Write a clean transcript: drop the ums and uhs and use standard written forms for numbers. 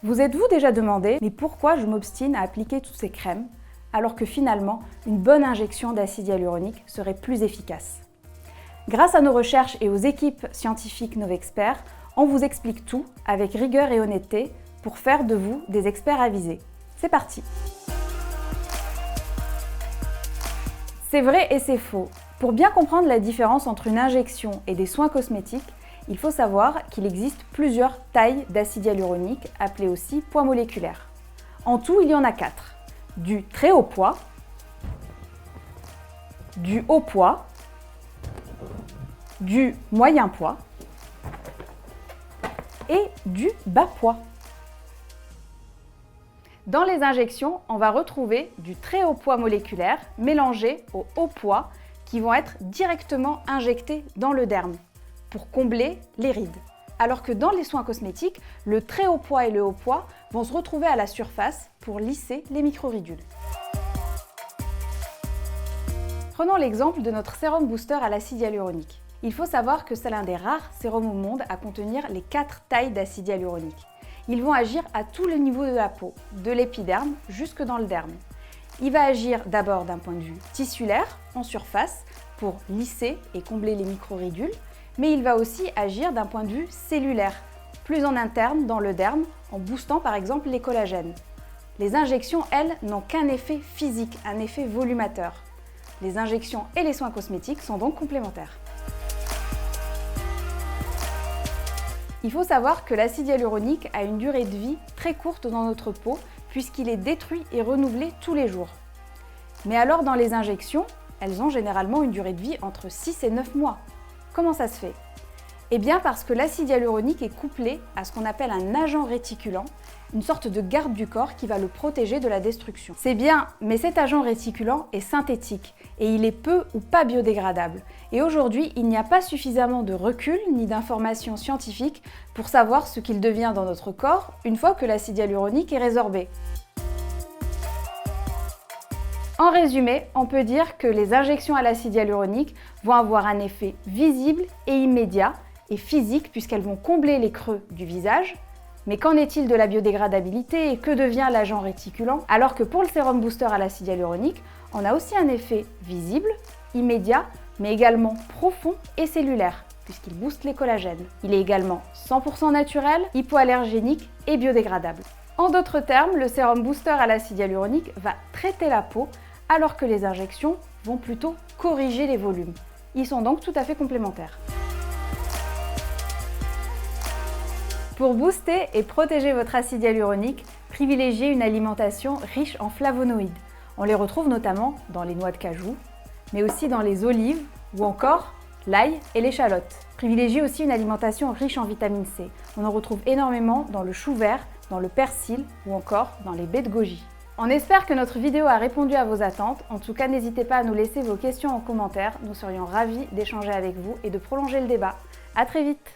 Vous êtes-vous déjà demandé, mais pourquoi je m'obstine à appliquer toutes ces crèmes, alors que finalement, une bonne injection d'acide hyaluronique serait plus efficace? Grâce à nos recherches et aux équipes scientifiques Novexpert, on vous explique tout avec rigueur et honnêteté pour faire de vous des experts avisés. C'est parti! C'est vrai et c'est faux. Pour bien comprendre la différence entre une injection et des soins cosmétiques, il faut savoir qu'il existe plusieurs tailles d'acide hyaluronique, appelées aussi poids moléculaires. En tout, il y en a 4. Du très haut poids, du haut poids, du moyen poids et du bas poids. Dans les injections, on va retrouver du très haut poids moléculaire mélangé au haut poids qui vont être directement injectés dans le derme pour combler les rides. Alors que dans les soins cosmétiques, le très haut poids et le haut poids vont se retrouver à la surface pour lisser les microridules. Prenons l'exemple de notre sérum booster à l'acide hyaluronique. Il faut savoir que c'est l'un des rares sérums au monde à contenir les 4 tailles d'acide hyaluronique. Ils vont agir à tous les niveaux de la peau, de l'épiderme jusque dans le derme. Il va agir d'abord d'un point de vue tissulaire, en surface, pour lisser et combler les microridules, mais il va aussi agir d'un point de vue cellulaire, plus en interne dans le derme, en boostant par exemple les collagènes. Les injections, elles, n'ont qu'un effet physique, un effet volumateur. Les injections et les soins cosmétiques sont donc complémentaires. Il faut savoir que l'acide hyaluronique a une durée de vie très courte dans notre peau puisqu'il est détruit et renouvelé tous les jours. Mais alors dans les injections, elles ont généralement une durée de vie entre 6 et 9 mois. Comment ça se fait? Eh bien parce que l'acide hyaluronique est couplé à ce qu'on appelle un agent réticulant, une sorte de garde du corps qui va le protéger de la destruction. C'est bien, mais cet agent réticulant est synthétique et il est peu ou pas biodégradable. Et aujourd'hui, il n'y a pas suffisamment de recul ni d'informations scientifiques pour savoir ce qu'il devient dans notre corps une fois que l'acide hyaluronique est résorbé. En résumé, on peut dire que les injections à l'acide hyaluronique vont avoir un effet visible et immédiat et physique puisqu'elles vont combler les creux du visage. Mais qu'en est-il de la biodégradabilité et que devient l'agent réticulant? Alors que pour le sérum booster à l'acide hyaluronique, on a aussi un effet visible, immédiat, mais également profond et cellulaire, puisqu'il booste les collagènes. Il est également 100% naturel, hypoallergénique et biodégradable. En d'autres termes, le sérum booster à l'acide hyaluronique va traiter la peau, alors que les injections vont plutôt corriger les volumes. Ils sont donc tout à fait complémentaires. Pour booster et protéger votre acide hyaluronique, privilégiez une alimentation riche en flavonoïdes. On les retrouve notamment dans les noix de cajou, mais aussi dans les olives ou encore l'ail et l'échalote. Privilégiez aussi une alimentation riche en vitamine C. On en retrouve énormément dans le chou vert, dans le persil ou encore dans les baies de goji. On espère que notre vidéo a répondu à vos attentes. En tout cas, n'hésitez pas à nous laisser vos questions en commentaire. Nous serions ravis d'échanger avec vous et de prolonger le débat. À très vite!